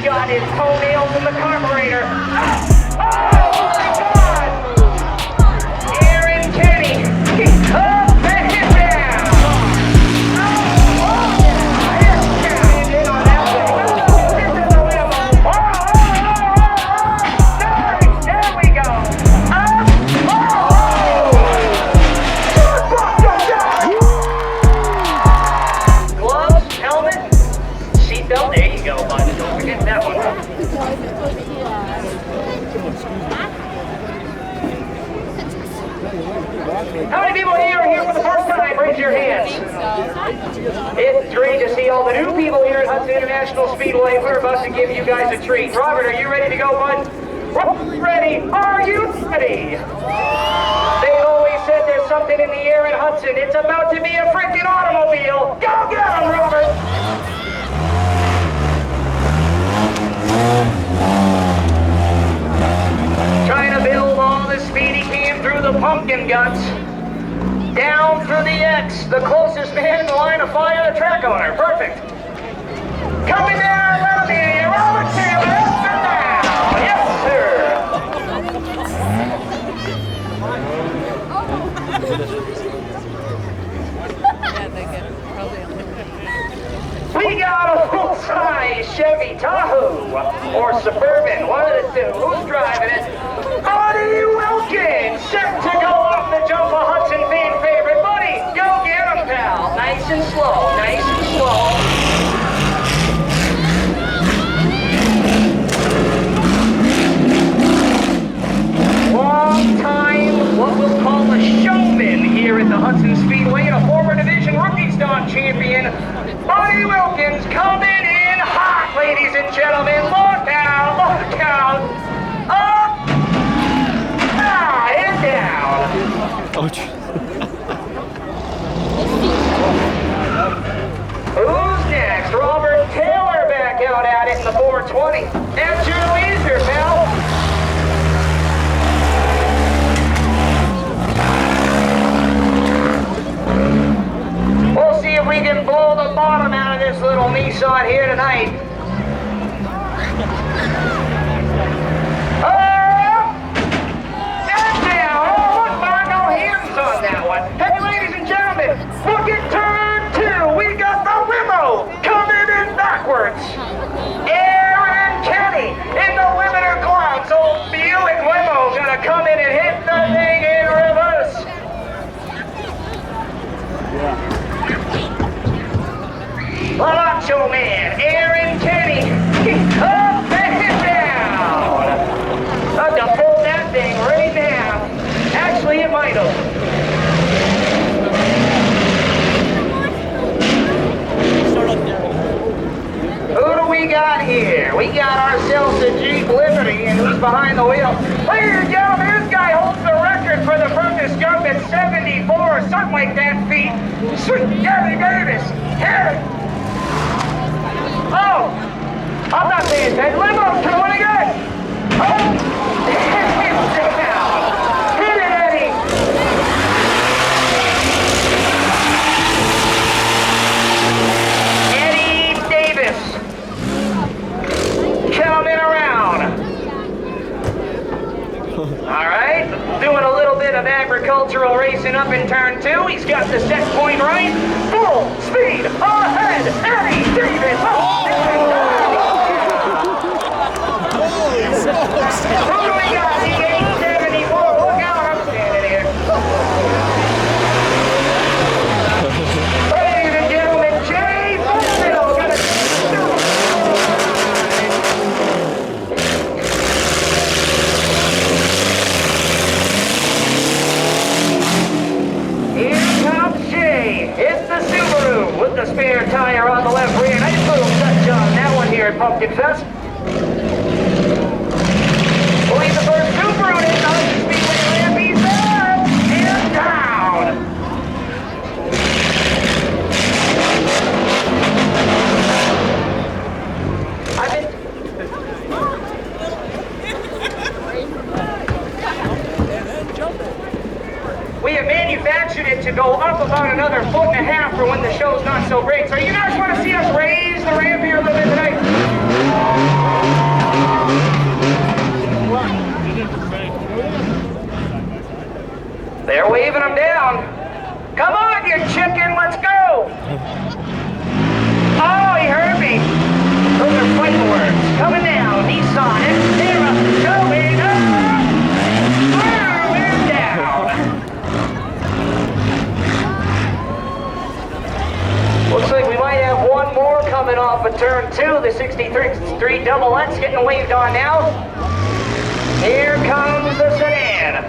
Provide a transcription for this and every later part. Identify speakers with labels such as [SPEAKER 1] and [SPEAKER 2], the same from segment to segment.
[SPEAKER 1] got his toenails in the carburetor. Oh my God! Aaron Kenny, up and down. Oh, yeah, in on that thing. This is the Limo. Nice, there we go. Up, gloves, helmet, seatbelt. There you go, bud. Don't forget that one. How many people here are here for the first time? Raise your hands. It's great to see all the new people here at Hudson International Speedway. We're about to give you guys a treat. Robert, are you ready to go, bud? Ready? Are you ready? They always said there's something in the air in Hudson. It's about to be a freaking automobile. Go get 'em, Robert! Trying to build all the speed he can through the pumpkin guts. Down through the X, the closest man in the line of fire, the track owner. Perfect. Coming down, let me hear Robert Taylor, up and down. Yes, sir. We got a full-size Chevy Tahoe or Suburban, one of the two. Who's driving it? Buddy Wilkins, set to go off the jump, a Hudson fan favorite. Buddy, go get him, pal. Nice and slow, nice and slow. Long time, what we'll call a showman here at the Hudson Speedway, and a former division rookie stunt champion, Buddy Wilkins, coming in hot, ladies and gentlemen. Look out, look out. Up, and down.
[SPEAKER 2] Ouch.
[SPEAKER 1] Who's next? Robert Taylor back out at it in the 420. That's your leader, pal. We'll see if we can blow the bottom out of this little Nissan here tonight. Up and down. Oh, look, Mark, no hands on that one. Hey, ladies and gentlemen, look at turn 2. We got the Limo coming in backwards. Aaron Kenny in the limiter gloves. Old Buick Limo gonna come in and hit the thing in reverse. Macho Man, Aaron Kenny, up and down. About to pull that thing right now. Actually, it might have. Who do we got here? We got ourselves a Jeep Liberty, and who's behind the wheel? Ladies and gentlemen, this guy holds the record for the furthest jump at 74 or something like that feet. Sweet Gary Davis, Harry. Oh, I'm not saying that. Limo's coming again. Oh, down. Hit it, Eddie. Eddie Davis. Coming around. All right, doing a little bit of agricultural racing up in turn 2. He's got the set point right. Full speed ahead, Eddie Davis. Oh, who do we got? The 874. Look out, I'm standing here. Ladies and gentlemen, Jay Fulfill gonna Here comes Jay. It's the Subaru with the spare tire on the left rear. Nice little touch on that one here at Pumpkinfest. We'll leave the first Subaru in the Hudson Speedway ramp. He's up and down. We have manufactured it to go up about another 1.5 feet for when the show's not so great. So you guys want to see us raise the ramp here a little bit tonight? 63rd Street Double X getting waved on now. Here comes the sedan.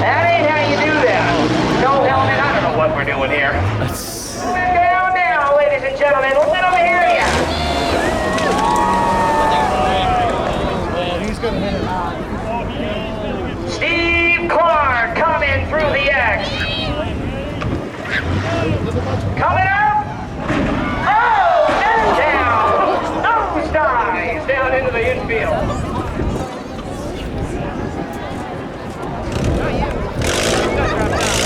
[SPEAKER 1] That ain't how you do that. No helmet, I don't know what we're doing here. Down now, ladies and gentlemen, let them hear ya.
[SPEAKER 2] He's gonna hit it.
[SPEAKER 1] Steve Clark coming through the X. Coming up. Oh, and down. Nose dives down into the infield.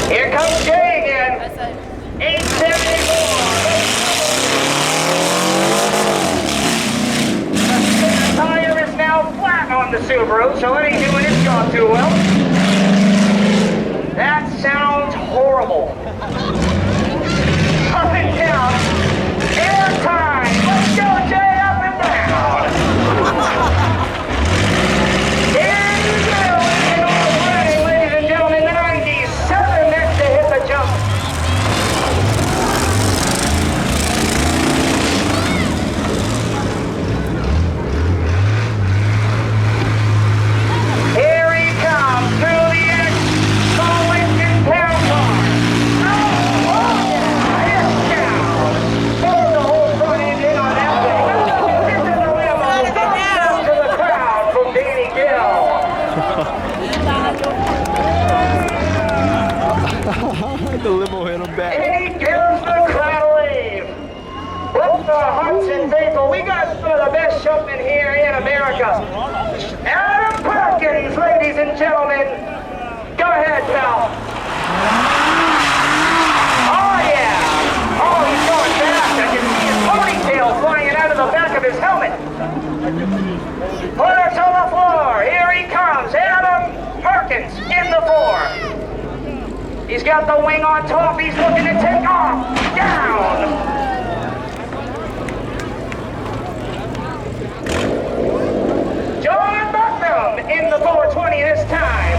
[SPEAKER 1] Here comes Jay again. 874. The tire is now flat on the Subaru, so it ain't doing its job too well. That sounds horrible. Up and down. Air time. Let's go, Jay, up and down. Here you go. And already, ladies and gentlemen, the 97 next to hit the jump. Here he comes through the X. The Lincoln Town Car. Oh, yeah. It's down. Pull the whole front end in on that thing. This is the Limo. Thumbs up to the crowd from Danny Gill.
[SPEAKER 2] The limo hit him back.
[SPEAKER 1] And he gives the crowd a wave. What's the Hudson faithful? We got some of the best showmen here in America. Adam Perkins, ladies and gentlemen. Go ahead, pal. Oh, yeah. Oh, he's going fast. I can see his ponytail flying out of the back of his helmet. Put her to the floor. Here he comes. Adam Perkins in the floor. He's got the wing on top. He's looking to take off. Down. John Bucknam in the 420 this time.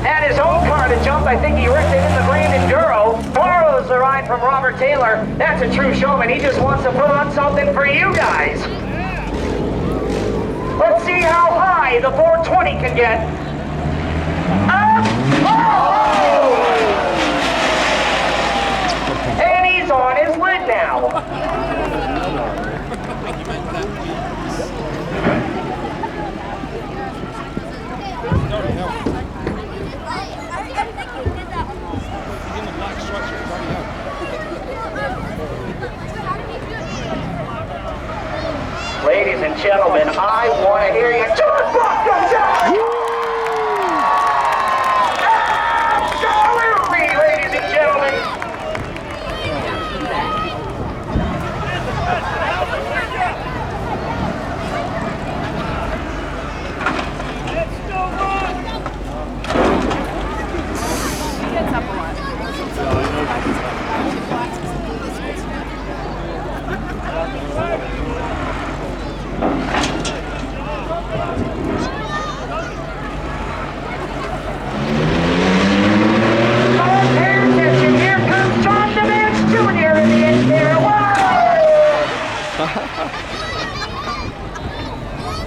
[SPEAKER 1] Had his own car to jump. I think he wrecked it in the Grand Enduro. Borrows the ride from Robert Taylor. That's a true showman. He just wants to put on something for you guys. Let's see how high the 420 can get. Up! Oh! And he's on his lid now. Ladies and gentlemen, I want to hear you. John Bucknam! Absolutely, ladies and gentlemen.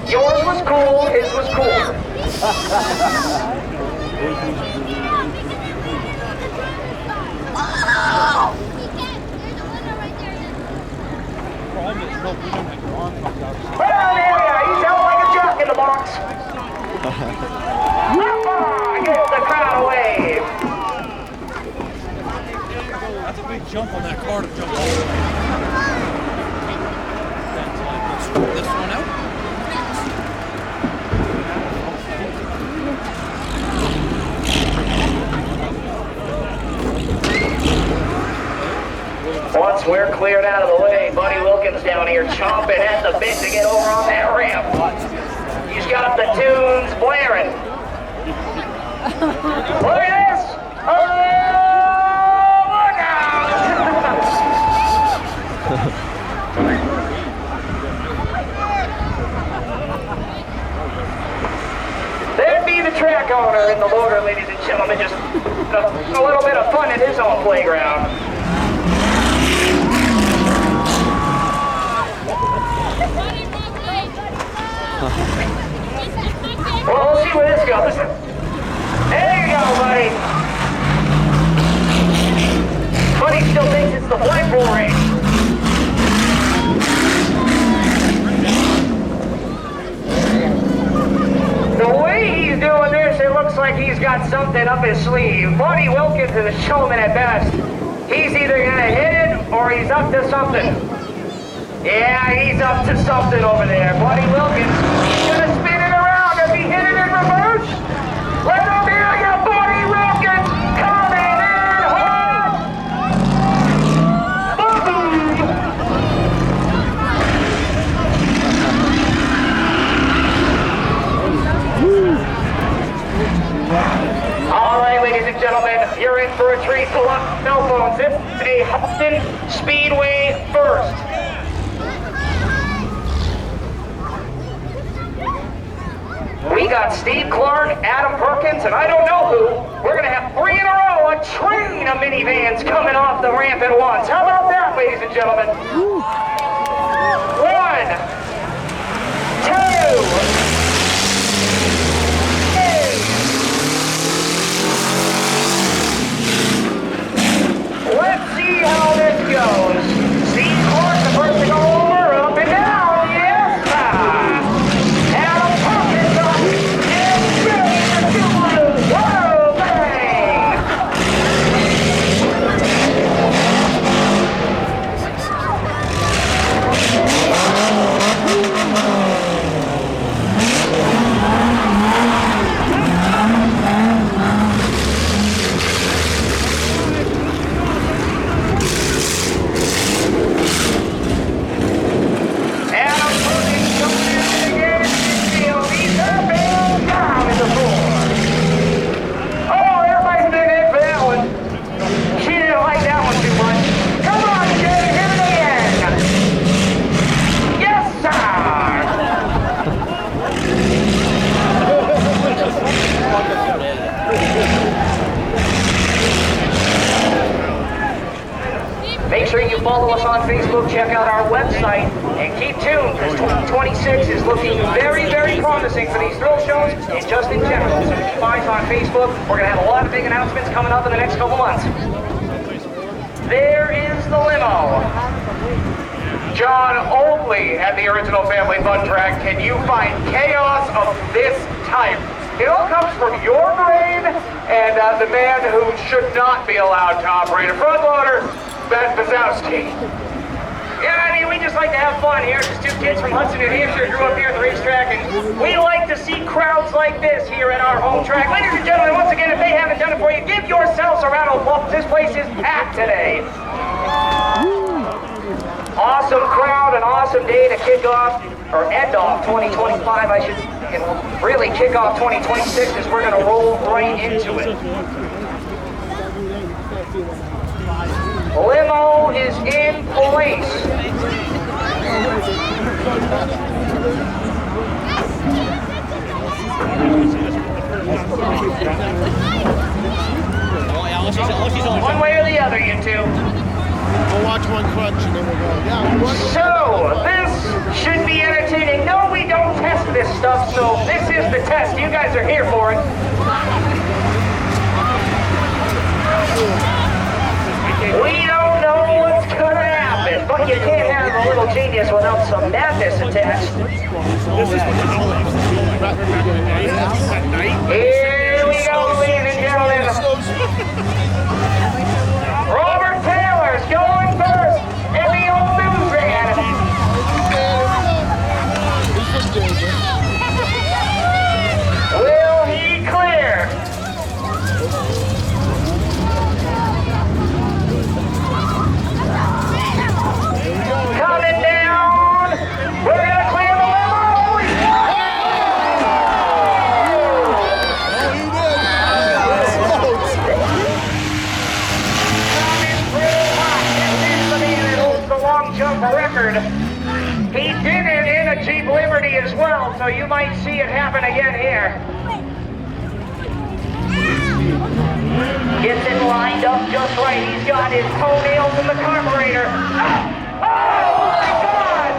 [SPEAKER 1] Yours was cool, his was cooler. Well, yeah, he's out like a jock in the box. Get the crowd away.
[SPEAKER 3] That's a big jump on that car to jump over. This one out.
[SPEAKER 1] Once we're cleared out of the way, Buddy Wilkins down here chomping at the bit to get over on that ramp. He's got the tunes blaring. Look at this! Oh, look out! There'd be the track owner in the loader, ladies and gentlemen, just a little bit of fun at his own playground. Well, we'll see where this goes. There you go, buddy. Buddy still thinks it's the flagpole race. The way he's doing this, it looks like he's got something up his sleeve. Buddy Wilkins is a showman at best. He's either gonna hit it or he's up to something. Yeah, he's up to something over there. Buddy Wilkins, he's gonna spin it around. If he hit it in reverse, let him hear you, Buddy Wilkins, coming in hard. Boom! All right, ladies and gentlemen, you're in for a treat. Pull up cell phones. This is a Hudson Speedway first. We got Steve Clark, Adam Perkins, and I don't know who. We're going to have 3 in a row, a train of minivans coming off the ramp at once. How about that, ladies and gentlemen? 1, 2, let's see how this goes. Steve Clark, the first to go over, up and down, yes, Adam Perkins up, and ready to do a world bang. Make sure you follow us on Facebook, check out our website, and keep tuned because 2026 is looking very, very promising for these thrill shows and just in general. So keep eyes on Facebook. We're going to have a lot of big announcements coming up in the next couple months. There is the Limo. John, only at the original Family Fun Track can you find chaos of this type. It all comes from your brain and the man who should not be allowed to operate a front loader, Ben Bazowski. Yeah, I mean, we just like to have fun here. Just 2 kids from Hudson, New Hampshire, grew up here at the racetrack, and we like to see crowds like this here at our home track. Ladies and gentlemen, once again, if they haven't done it for you, give yourselves a round of applause. This place is packed today. Awesome crowd, an awesome day to kick off, or end off 2025, I should say, and really kick off 2026 as we're going to roll right into it. Limo is in place. One way or the other, you two.
[SPEAKER 4] We'll watch one crunch and then we'll go. Yeah.
[SPEAKER 1] So, this should be entertaining. No, we don't test this stuff, so this is the test. You guys are here for it. We don't know what's gonna happen, but you can't have a little genius without some madness attached. Here we go, ladies and gentlemen. Robert Taylor's going first in the old Minivan. Will he clear? Coming down. We're going to clear the limo. Coming through hot. This is the man that holds the long jump record. He did it in a Jeep Liberty as well, so you might see it happen again here. Gets it lined up just right. He's got his toenails in the carburetor. Oh my God!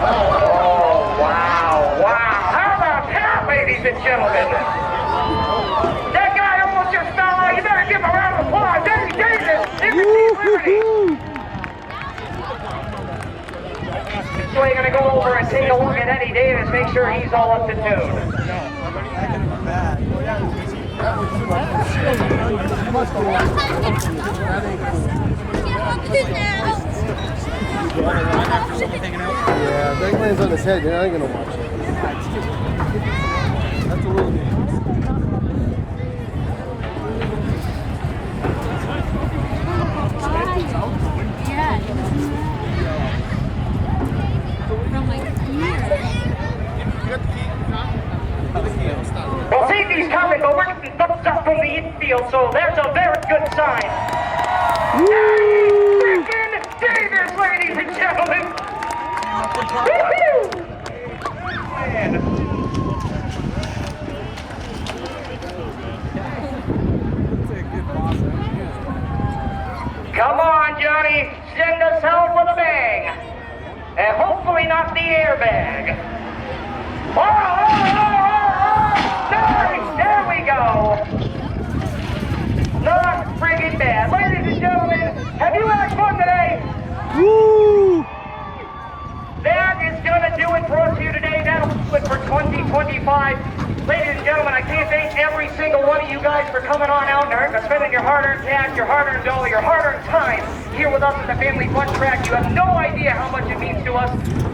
[SPEAKER 1] Oh, wow, wow. How about that, ladies and gentlemen? That guy almost just fell out. You better give him a round of applause. Eddie Davis, in the Team Liberty. So you're going to go over and take a look at Eddie Davis, make sure he's all up to tune.
[SPEAKER 4] Yeah, if that lands on his head, you're not going to watch it. That's a little bit.
[SPEAKER 1] Well, safety's coming, but we're getting bumped up from the infield, so that's a very good sign. Eddie freaking Davis, ladies and gentlemen! Woo-hoo! Man. Come on, Johnny, send us home with a bang. And hopefully not the airbag. Nice! There we go! Not friggin' bad. Ladies and gentlemen, have you had fun today?
[SPEAKER 2] Woo!
[SPEAKER 1] That is gonna do it for us here today. That'll do it for 2025. Ladies and gentlemen, I can't thank every single one of you guys for coming on out and spending your hard-earned cash, your hard-earned dough, your hard-earned time here with us at the Family Fun Track. You have no idea how much it means to us.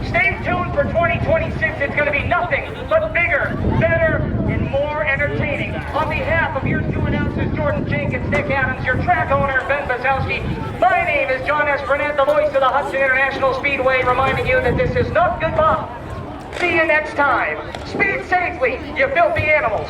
[SPEAKER 1] Stay tuned for 2026. It's going to be nothing but bigger, better, and more entertaining. On behalf of your two announcers, Jordan Jenkins, Nick Adams, your track owner, Ben Bazowski, my name is John S. Burnett, the voice of the Hudson International Speedway, reminding you that this is not goodbye. See you next time. Speed safely, you filthy animals.